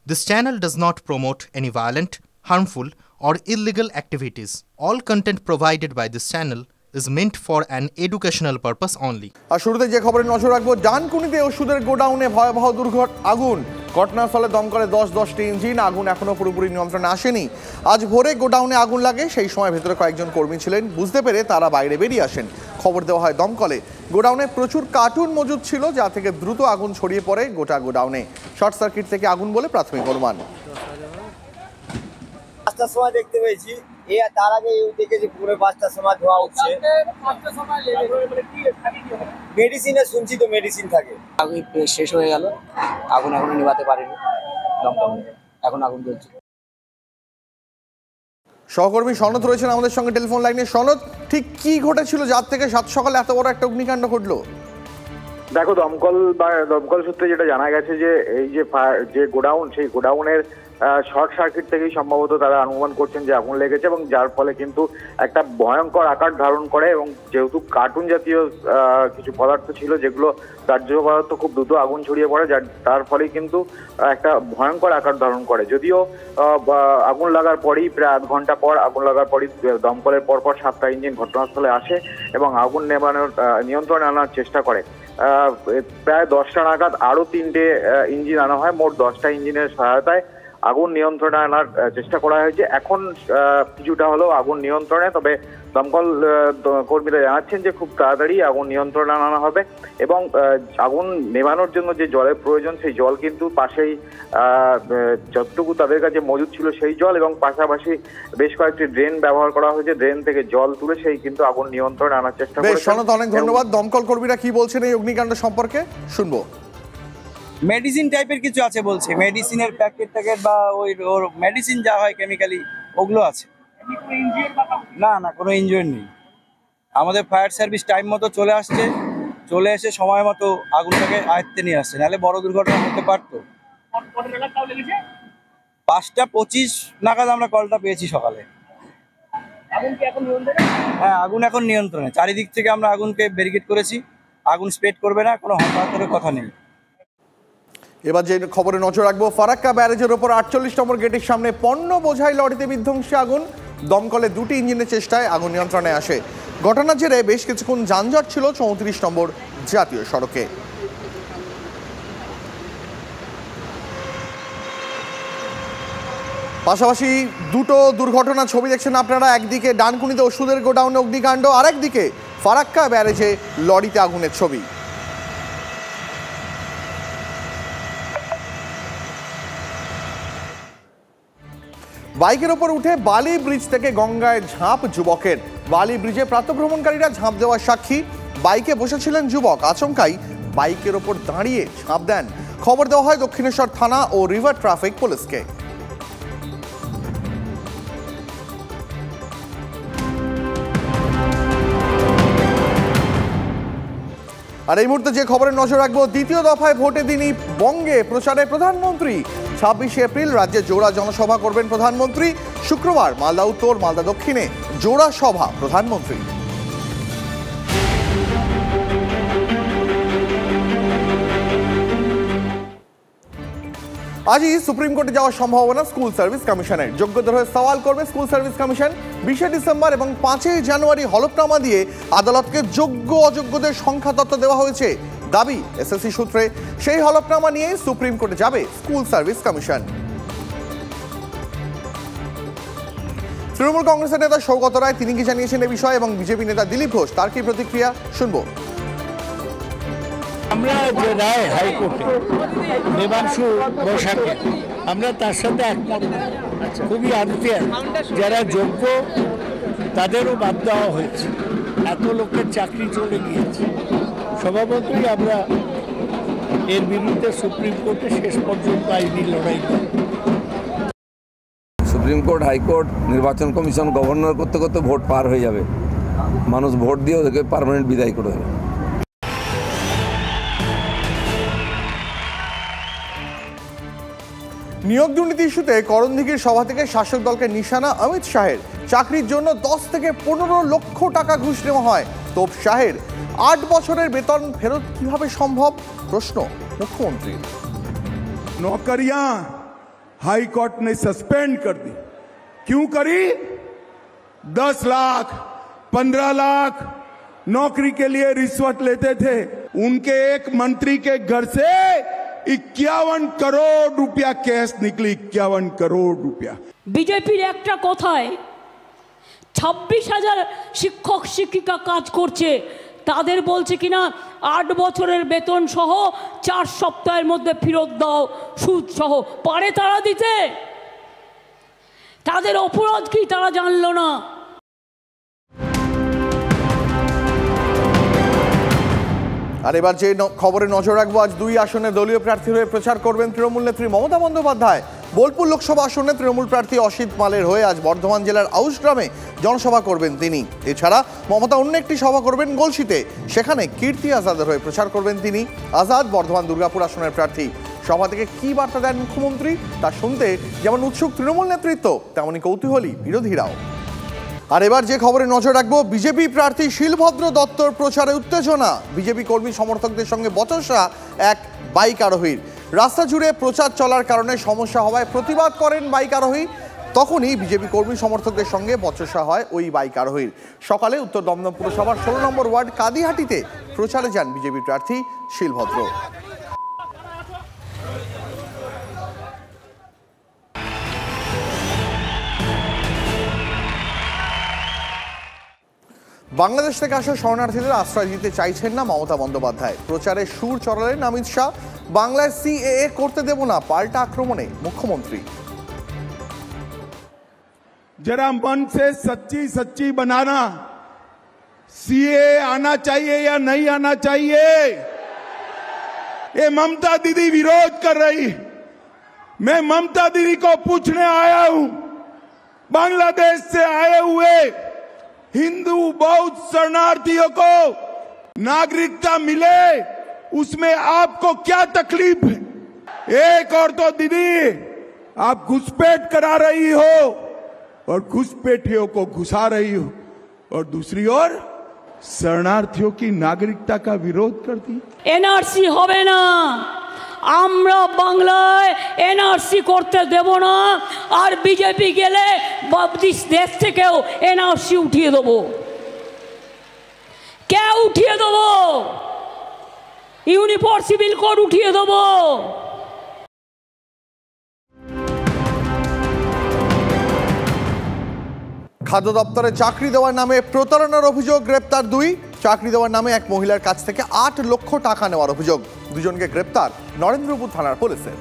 This channel does not promote any violent, harmful, or illegal activities. All content provided by this channel is meant for an educational purpose only. আর শুরুতে যে খবরে নজর রাখবো, ডানকুনিতে ওষুধের গোডাউনে ভয়াবহ আগুন। ঘটনাস্থলে দমকলে 10টি ইঞ্জিন। আগুন এখনো পুরোপুরি নিয়ন্ত্রণে আসেনি। আজ ভোরে গোডাউনে আগুন লাগে, সেই সময় ভেতরে কয়েকজন কর্মী ছিলেন। বুঝতে পেরে তারা বাইরে বেরিয়ে আসেন। খবর দেওয়া হয় দমকলে। গোডাউনে প্রচুর কার্টুন মজুদ ছিল, যা থেকে দ্রুত আগুন ছড়িয়ে পড়ে গোটা গোডাউনে। শর্ট সার্কিট থেকে আগুন বলে প্রাথমিক অনুমান। 5টার সময় দেখতে পেয়েছি, তার আগে দেখেছি পুরো 5টার সময় ধোয়া উঠছে। মেডিসিনে শুনছি তো মেডিসিন থাকে। আগুন শেষ হয়ে গেল, আগুন এখনো নিভাতে পারেনি, এখন আগুন জ্বলছে। সহকর্মী সনদ রয়েছেন আমাদের সঙ্গে টেলিফোন লাইনে। সনদ, ঠিক কি ঘটেছিল যার থেকে সাত সকালে এত বড় একটা অগ্নিকাণ্ড ঘটলো? দেখো, দমকল সূত্রে যেটা জানা গেছে যে এই যে গোডাউন, সেই গোডাউনের শর্ট সার্কিট থেকেই সম্ভবত তারা অনুমান করছেন যে আগুন লেগেছে, এবং যার ফলে কিন্তু একটা ভয়ঙ্কর আকার ধারণ করে। এবং যেহেতু কার্টুন জাতীয় কিছু পদার্থ ছিল, যেগুলো দাহ্য পদার্থ, খুব দ্রুত আগুন ছড়িয়ে পড়ে, তার ফলেই কিন্তু একটা ভয়ঙ্কর আকার ধারণ করে। যদিও আগুন লাগার পরেই, প্রায় আধ ঘন্টা পর আগুন লাগার পরই দমকলের পরপর 7টা ইঞ্জিন ঘটনাস্থলে আসে এবং আগুন নিয়ন্ত্রণে আনার চেষ্টা করে। প্রায় 10টা নাগাদ আরো 3টে ইঞ্জিন আনা হয়। মোট 10টা ইঞ্জিনের সহায়তায় আগুন নিয়ন্ত্রণে আনার চেষ্টা করা হয়েছে। এখন কিছুটা হলেও আগুন নিয়ন্ত্রণে, তবে দমকল কর্মীরা জানাচ্ছেন যে খুব তাড়াতাড়ি আগুন নিয়ন্ত্রণে আনা হবে এবং আগুন নেভানোর জন্য যে জলের প্রয়োজন, সেই জল কিন্তু পাশেই যতটুকু তাদের কাছে মজুদ ছিল সেই জল, এবং পাশাপাশি বেশ কয়েকটি ড্রেন ব্যবহার করা হয়েছে। ড্রেন থেকে জল তুলে সেই কিন্তু আগুন নিয়ন্ত্রণে আনার চেষ্টা করেছে। সনদ, অনেক ধন্যবাদ। দমকল কর্মীরা কি বলছেন এই অগ্নিকাণ্ড সম্পর্কে শুনবো। মেডিসিন টাইপের কিছু আছে বলছে, মেডিসিনের প্যাকেট বা ওর মেডিসিন যা হয় কেমিক্যালি, ওগুলো আছে। না, কোনো ইনজিওর নেই। আমাদের ফায়ার সার্ভিস টাইম মতো চলে এসে সময় মতো আগুনটাকে আয়ত্তে নিয়ে আসছে, নাহলে বড় দুর্ঘটনা হতে পারতো। 5টা 25 নাগাদ আমরা কলটা পেয়েছি সকালে। হ্যাঁ, আগুন এখন নিয়ন্ত্রণে। চারিদিক থেকে আমরা আগুনকে ব্যারিকেড করেছি। আগুন স্প্রেড করবে না, কোনো হতাহতের কথা নেই। এবার যে খবরে নজর রাখবো, ফারাক্কা ব্যারেজের ওপর 48 নম্বর গেটের সামনে পণ্য বোঝাই লরিতে বিধ্বংসী আগুন। দমকলে 2টি ইঞ্জিনের চেষ্টায় আগুন নিয়ন্ত্রণে আসে। ঘটনার জেরে বেশ কিছুক্ষণ যানজট ছিল 34 নম্বর জাতীয় সড়কে। পাশাপাশি দুটো দুর্ঘটনা ছবি দেখছেন আপনারা। একদিকে ডানকুনিতে ওষুধের গোডাউনে অগ্নিকাণ্ড, আরেকদিকে ফারাক্কা ব্যারেজে লরিতে আগুনের ছবি। বাইকের ওপর উঠে বালি ব্রিজ থেকে গঙ্গায় ঝাঁপ যুবকের। বালি ব্রিজে প্রাতঃভ্রমণকারীরা ঝাঁপ দেওয়ার সাক্ষী। বাইকে বসেছিলেন যুবক, আচমকাই বাইকের ওপর দাঁড়িয়ে ঝাঁপ দেন। খবর দেওয়া হয় দক্ষিণেশ্বর থানা ও রিভার ট্রাফিক পুলিশকে। আর এই মুহূর্তে যে খবরে নজর রাখবো, দ্বিতীয় দফায় ভোটের দিনই বঙ্গে প্রচারে প্রধানমন্ত্রী। 26 এপ্রিল রাজ্যে জোড়া জনসভা করবেন প্রধানমন্ত্রী। শুক্রবার মালদা উত্তর, মালদা দক্ষিণে জোড়া সভা প্রধানমন্ত্রী। আজই সুপ্রিম কোর্টে যাওয়ার সম্ভাবনা স্কুল সার্ভিস কমিশনের। যোগ্যদের হয়ে সওয়াল করবে স্কুল সার্ভিস কমিশন। 20 ডিসেম্বর এবং 5 জানুয়ারি হলফনামা দিয়ে আদালতকে যোগ্য অযোগ্যদের সংখ্যা তথ্য দেওয়া হয়েছে। দাবি এসএসসি সূত্রে, সেই হলফনামা নিয়ে সুপ্রিম কোর্টে যাবে স্কুল সার্ভিস কমিশন। তৃণমূল কংগ্রেসের নেতা সৌগত রায়, তিনি কি জানিয়েছেন এ বিষয়ে, এবং বিজেপি নেতা দিলীপ ঘোষ তার কি প্রতিক্রিয়া শুনবো। আমরা যে রায় হাইকোর্টে দেবাংশু বসাকে, আমরা তার সাথে একমত। খুবই আনফেয়ার, যারা যোগ্য তাদেরও বাদ দেওয়া হয়েছে। এত লোকের চাকরি চলে গিয়েছে। স্বভাবতই আমরা এর বিরুদ্ধে সুপ্রিম কোর্টে শেষ পর্যন্ত আইনি লড়াই করি। সুপ্রিম কোর্ট, হাইকোর্ট, নির্বাচন কমিশন, গভর্নর করতে করতে ভোট পার হয়ে যাবে। মানুষ ভোট দিয়ে ওদেরকে পার্মানেন্ট বিদায় করে দেবে। নিয়োগ দুর্নীতি ইস্যুতে করণদিঘির সভা থেকে শাসক দলকে নিশানা অমিত শাহের। চাকরির জন্য 10 থেকে 15 লক্ষ টাকা ঘুষ নেওয়া হয় তোপ শাহের। 8 বছরের বেতন ফেরত কিভাবে সম্ভব, প্রশ্ন মুখ্যমন্ত্রীর। नौकरियां हाई कोर्ट ने सस्पेंड कर दी। क्यों करी? 10 लाख 15 लाख नौकरी के लिए रिश्वत लेते थे। उनके एक मंत्री के घर से 51 करोड़ रुपया कैश निकली। 51 करोड़ रुपया। बीजेपी একটা কথায় 26,000 শিক্ষক শিক্ষিকা কাজ করছে, তাদের বলছে কিনা 8 বছরের বেতন সহ 4 সপ্তাহের মধ্যে ফেরত দাও সুদ সহ। পারে তারা দিতে? তাদের অপরাধ কি তারা জানলো না? আর এবার যে খবরে নজর রাখবো, আজ 2 আসনে দলীয় প্রার্থীর হয়ে প্রচার করবেন তৃণমূল নেত্রী মমতা বন্দ্যোপাধ্যায়। বোলপুর লোকসভা আসনে তৃণমূল প্রার্থী অসিত মালের হয়ে আজ বর্ধমান জেলার আউশগ্রামে জনসভা করবেন তিনি। এছাড়া মমতা অন্য একটি সভা করবেন গলসিতে, সেখানে কীর্তি আজাদের হয়ে প্রচার করবেন তিনি। আজাদ বর্ধমান দুর্গাপুর আসনের প্রার্থী। সভা থেকে কী বার্তা দেন মুখ্যমন্ত্রী তা শুনতে যেমন উৎসুক তৃণমূল নেতৃত্ব, তেমনই কৌতূহলী বিরোধীরাও। আর এবার যে খবরে নজর রাখবো, বিজেপি প্রার্থী শিলভদ্র দত্তর প্রচারে উত্তেজনা। বিজেপি কর্মী সমর্থকদের সঙ্গে বচসা এক বাইক আরোহীর। রাস্তা জুড়ে প্রচার চলার কারণে সমস্যা হওয়ায় প্রতিবাদ করেন বাইক আরোহী। তখনই বিজেপি কর্মী সমর্থকদের সঙ্গে বচসা হয় ওই বাইক আরোহীর। সকালে উত্তর দমদম পুরসভার 16 নম্বর ওয়ার্ড কাদিহাটিতে প্রচারে যান বিজেপি প্রার্থী শিলভদ্র। বাংলাদেশ থেকে আসা শরণার্থীদের আশ্রয় দিতে চাইছেন না মমতা বন্দ্যোপাধ্যায়। প্রচারে সুর চড়ালেন অমিত শাহ। বাংলায় সিএএ করতে দেব না, পাল্টা আক্রমণে মুখ্যমন্ত্রী। जरा मन से सच्ची सच्ची बनाना, सीए आना चाहिए या नहीं आना चाहिए, ये ममता दीदी विरोध कर रही। मैं ममता दीदी को पूछने आया हूं, बांग्लादेश से आए हुए हिंदू बौद्ध शरणार्थियों को नागरिकता मिले, उसमें आपको क्या तकलीफ है? एक और तो दीदी आप घुसपैठ करा रही हो और घुसपैठियों को घुसा रही हो, और दूसरी ओर शरणार्थियों की नागरिकता का विरोध करती। এনআরসি হবে না, আমরা বাংলায় এনআরসি করতে দেব না। আর বিজেপি গেলে দেশ থেকেও এনআরসি উঠিয়ে দেবো। কে উঠিয়ে দেবো? ইউনিফর্ম সিভিল কোড উঠিয়ে দেবো। খাদ্য দপ্তরে চাকরি দেওয়ার নামে প্রতারণার অভিযোগ, গ্রেপ্তার 2। চাকরি দেওয়ার নামে এক মহিলার কাছ থেকে 8 লক্ষ টাকা নেওয়ার অভিযোগ। দুজনকে গ্রেপ্তার নরেন্দ্রপুর থানার পুলিশের।